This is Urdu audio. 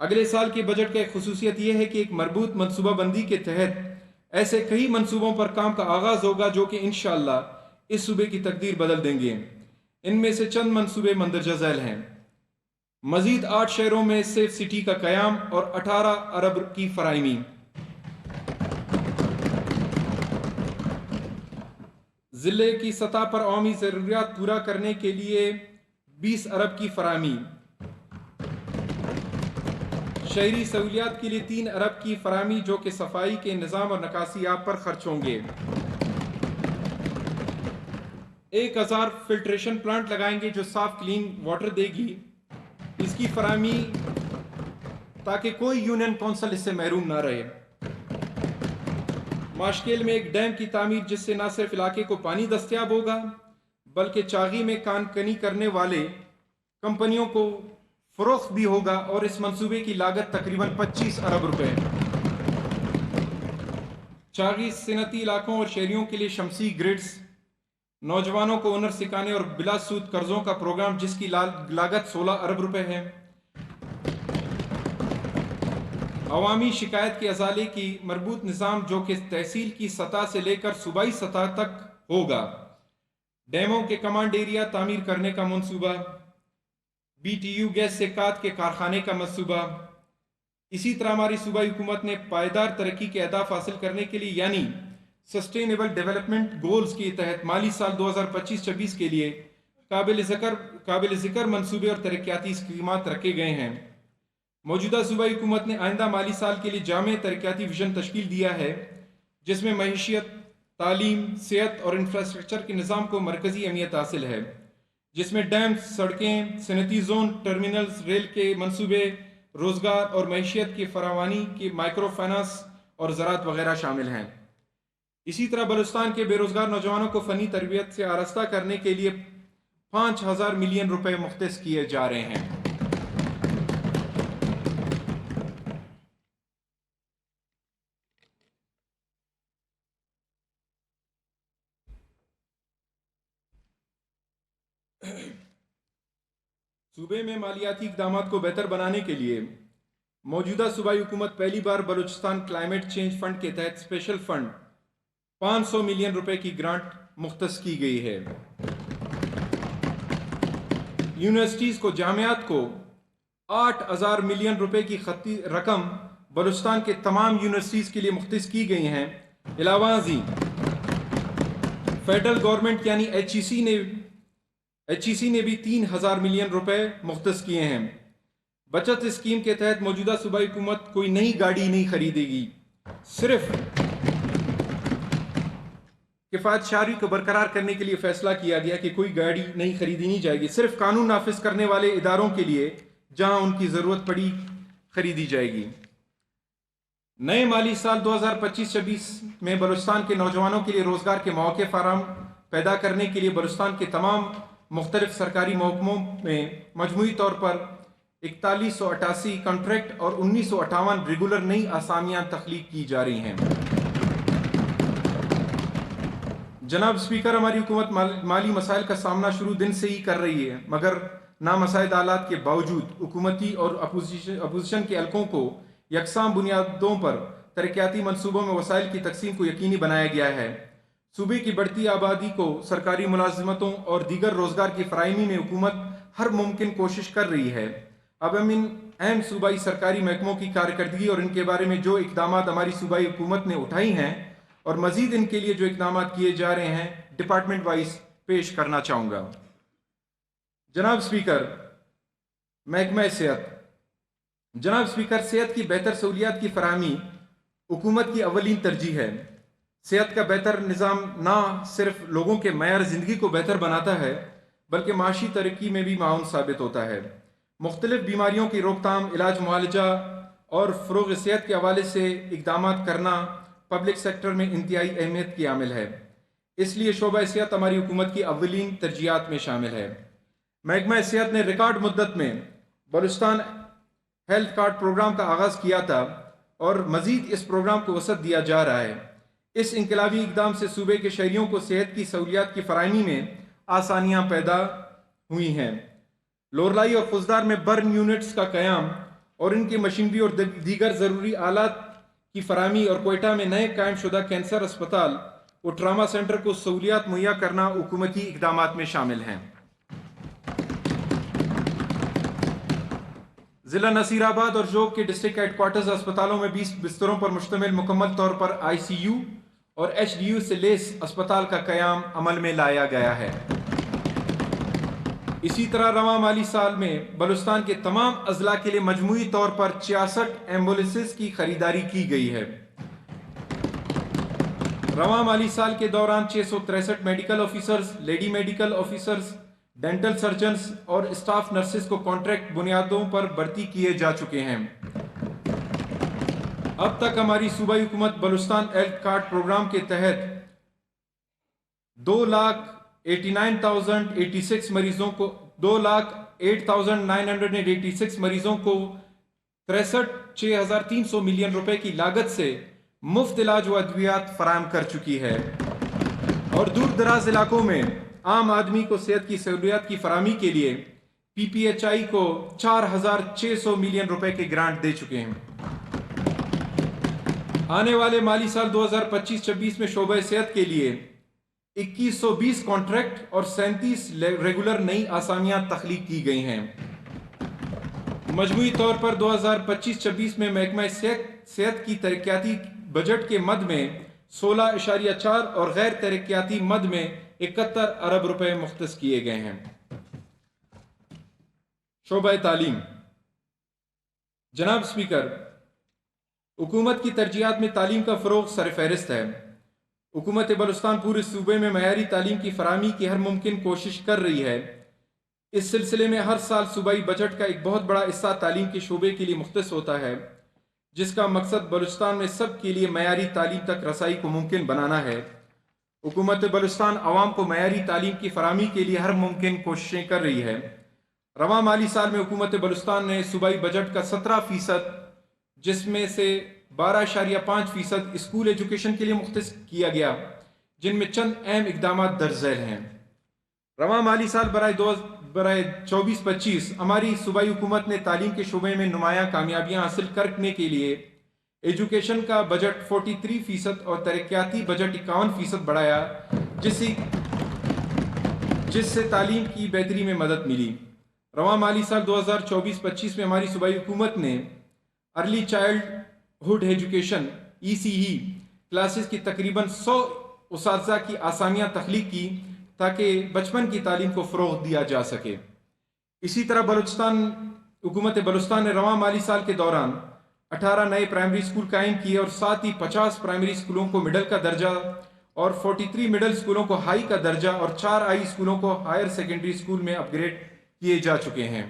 اگلے سال کے بجٹ کا ایک خصوصیت یہ ہے کہ ایک مربوط منصوبہ بندی کے تحت ایسے کئی منصوبوں پر کام کا آغاز ہوگا جو کہ انشاءاللہ اس صوبے کی تقدیر بدل دیں گے۔ ان میں سے چند منصوبے مندرجہ ذیل ہیں: مزید 8 شہروں میں سیف سٹی کا قیام اور 18 ارب کی فراہمی، ضلع کی سطح پر عوامی ضروریات پورا کرنے کے لیے 20 ارب کی فراہمی، شہری سہولیات کے لیے 3 ارب کی فراہمی جو کہ صفائی کے نظام اور نکاسی آب پر خرچ ہوں گے، 1000 فلٹریشن پلانٹ لگائیں گے جو صاف کلین واٹر دے گی، اس کی فراہمی تاکہ کوئی یونین کونسل اس سے محروم نہ رہے، ماشکیل میں ایک ڈیم کی تعمیر جس سے نہ صرف علاقے کو پانی دستیاب ہوگا بلکہ چاغی میں کان کنی کرنے والے کمپنیوں کو فروخت بھی ہوگا، اور اس منصوبے کی لاگت تقریباً 25 ارب روپے۔ چاغی صنعتی علاقوں اور شہریوں کے لیے شمسی گریڈز، نوجوانوں کو ہنر سکھانے اور بلا سود قرضوں کا پروگرام جس کی لاگت 16 ارب روپے ہے، عوامی شکایت کے ازالے کی مربوط نظام جو کہ تحصیل کی سطح سے لے کر صوبائی سطح تک ہوگا، ڈیموں کے کمانڈ ایریا تعمیر کرنے کا منصوبہ، بی ٹی یو گیس سے کات کے کارخانے کا منصوبہ۔ اسی طرح ہماری صوبائی حکومت نے پائیدار ترقی کے اہداف حاصل کرنے کے لیے یعنی سسٹینیبل ڈیولپمنٹ گولز کے تحت مالی سال 2025-26 کے لیے قابل ذکر منصوبے اور ترقیاتی اسکیمات رکھے گئے ہیں۔ موجودہ صوبائی حکومت نے آئندہ مالی سال کے لیے جامع ترقیاتی ویژن تشکیل دیا ہے جس میں معیشت، تعلیم، صحت اور انفراسٹرکچر کے نظام کو مرکزی اہمیت حاصل ہے، جس میں ڈیمز، سڑکیں، صنعتی زون، ٹرمینلز، ریل کے منصوبے، روزگار اور معیشت کی فراوانی کی مائکرو فائنانس اور زراعت وغیرہ شامل ہیں۔ اسی طرح بلوچستان کے بے روزگار نوجوانوں کو فنی تربیت سے آراستہ کرنے کے لیے 5000 ملین روپے مختص کیے جا رہے ہیں۔ صوبے میں مالیاتی اقدامات کو بہتر بنانے کے لیے موجودہ صوبائی حکومت پہلی بار بلوچستان کلائمیٹ چینج فنڈ کے تحت اسپیشل فنڈ 500 ملین روپے کی گرانٹ مختص کی گئی ہے۔ یونیورسٹیز کو، جامعات کو 8000 ملین روپے کی خطی رقم بلوچستان کے تمام یونیورسٹیز کے لیے مختص کی گئی ہیں۔ علاوہ ازیں فیڈرل گورنمنٹ یعنی ایچ ای سی نے بھی 3000 ملین روپے مختص کیے ہیں۔ بچت اسکیم کے تحت موجودہ صوبائی حکومت کوئی نئی گاڑی نہیں خریدے گی، صرف کفایت شعاری کو برقرار کرنے کے لیے فیصلہ کیا گیا کہ کوئی گاڑی نہیں خریدی نہیں جائے گی، صرف قانون نافذ کرنے والے اداروں کے لیے جہاں ان کی ضرورت پڑی خریدی جائے گی۔ نئے مالی سال 2025-26 میں بلوچستان کے نوجوانوں کے لیے روزگار کے مواقع فراہم پیدا کرنے کے لیے بلوچستان کے تمام مختلف سرکاری محکموں میں مجموعی طور پر 4188 کنٹریکٹ اور 1958 ریگولر نئی اسامیاں تخلیق کی جا رہی ہیں۔ جناب اسپیکر، ہماری حکومت مالی مسائل کا سامنا شروع دن سے ہی کر رہی ہے، مگر نامساعد حالات کے باوجود حکومتی اور اپوزیشن کے حلقوں کو یکساں بنیادوں پر ترقیاتی منصوبوں میں وسائل کی تقسیم کو یقینی بنایا گیا ہے۔ صوبے کی بڑھتی آبادی کو سرکاری ملازمتوں اور دیگر روزگار کی فراہمی میں حکومت ہر ممکن کوشش کر رہی ہے۔ اب ہم ان اہم صوبائی سرکاری محکموں کی کارکردگی اور ان کے بارے میں جو اقدامات ہماری صوبائی حکومت نے اٹھائی ہیں اور مزید ان کے لیے جو اقدامات کیے جا رہے ہیں ڈپارٹمنٹ وائز پیش کرنا چاہوں گا۔ جناب اسپیکر، محکمہ صحت۔ جناب اسپیکر، صحت کی بہتر سہولیات کی فراہمی حکومت کی اولین ترجیح ہے۔ صحت کا بہتر نظام نہ صرف لوگوں کے معیار زندگی کو بہتر بناتا ہے بلکہ معاشی ترقی میں بھی معاون ثابت ہوتا ہے۔ مختلف بیماریوں کی روک تھام، علاج، معالجہ اور فروغ صحت کے حوالے سے اقدامات کرنا پبلک سیکٹر میں انتہائی اہمیت کی عامل ہے، اس لیے شعبہ صحت ہماری حکومت کی اولین ترجیحات میں شامل ہے۔ محکمہ صحت نے ریکارڈ مدت میں بلوچستان ہیلتھ کارڈ پروگرام کا آغاز کیا تھا اور مزید اس پروگرام کو وسعت دیا جا رہا ہے۔ اس انقلابی اقدام سے صوبے کے شہریوں کو صحت کی سہولیات کی فراہمی میں آسانیاں پیدا ہوئی ہیں۔ لورلائی اور فوزدار میں برن یونٹس کا قیام اور ان کی مشینری اور دیگر ضروری آلات کی فراہمی اور کوئٹہ میں نئے قائم شدہ کینسر اسپتال اور ٹراما سینٹر کو سہولیات مہیا کرنا حکومتی اقدامات میں شامل ہیں۔ ضلع نصیر آباد اور جوگ کے ڈسٹرکٹ ہیڈ کوارٹرز اسپتالوں میں 20 بستروں پر مشتمل مکمل طور پر ICU اور HDU سے لیس اسپتال کا قیام عمل میں لایا گیا ہے۔ اسی طرح رواں مالی سال میں بلوچستان کے تمام اضلاع کے لیے مجموعی طور پر 66 ایمبولینسز کی خریداری کی گئی ہے۔ رواں مالی سال کے دوران 663 medical officers, lady medical officers, dental surgeons اور اسٹاف نرسز کو کانٹریکٹ بنیادوں پر بھرتی کیے جا چکے ہیں۔ اب تک ہماری صوبائی حکومت بلوچستان ہیلتھ کارڈ پروگرام کے تحت 2,89,086 مریضوں کو 2,08,986 مریضوں کو 63,6,300 ملین روپے کی لاگت سے مفت علاج و ادویات فراہم کر چکی ہے، اور دور دراز علاقوں میں عام آدمی کو صحت کی سہولیات کی فراہمی کے لیے PPHI کو 4,600 ملین روپے کے گرانٹ دے چکے ہیں۔ آنے والے مالی سال 2025-26 میں شعبہ صحت کے لیے 2120 کانٹریکٹ اور 37 ریگولر نئی آسامیاں تخلیق کی گئی ہیں۔ مجموعی طور پر 2025-26 میں محکمہ صحت کی ترقیاتی بجٹ کے مد میں 16.4 اور غیر ترقیاتی مد میں 71 ارب روپے مختص کیے گئے ہیں۔ شعبہ تعلیم۔ جناب اسپیکر، حکومت کی ترجیحات میں تعلیم کا فروغ سرفہرست ہے۔ حکومت بلوچستان پورے صوبے میں معیاری تعلیم کی فراہمی کی ہر ممکن کوشش کر رہی ہے۔ اس سلسلے میں ہر سال صوبائی بجٹ کا ایک بہت بڑا حصہ تعلیم کے شعبے کے لیے مختص ہوتا ہے، جس کا مقصد بلوچستان میں سب کے لیے معیاری تعلیم تک رسائی کو ممکن بنانا ہے۔ حکومت بلوچستان عوام کو معیاری تعلیم کی فراہمی کے لیے ہر ممکن کوششیں کر رہی ہے۔ رواں مالی سال میں حکومت بلوچستان نے صوبائی بجٹ کا 17%، جس میں سے 12.5% اسکول ایجوکیشن کے لیے مختص کیا گیا، جن میں چند اہم اقدامات درج ذیل ہیں۔ رواں مالی سال برائے 24-25 ہماری صوبائی حکومت نے تعلیم کے شعبے میں نمایاں کامیابیاں حاصل کرنے کے لیے ایجوکیشن کا بجٹ 43% اور ترقیاتی بجٹ 51% بڑھایا، جس سے تعلیم کی بہتری میں مدد ملی۔ رواں مالی سال 2024-25 میں ہماری صوبائی حکومت نے early childhood education ECE classes کی تقریباً 100 اساتذہ کی آسامیاں تخلیق کی تاکہ بچپن کی تعلیم کو فروغ دیا جا سکے۔ اسی طرح حکومت بلوچستان نے رواں مالی سال کے دوران 18 نئے پرائمری اسکول قائم کیے اور ساتھ ہی 50 پرائمری اسکولوں کو مڈل کا درجہ اور 43 مڈل اسکولوں کو ہائی کا درجہ اور 4 ہائی اسکولوں کو ہائر سیکنڈری اسکول میں اپ گریڈ کیے جا چکے ہیں۔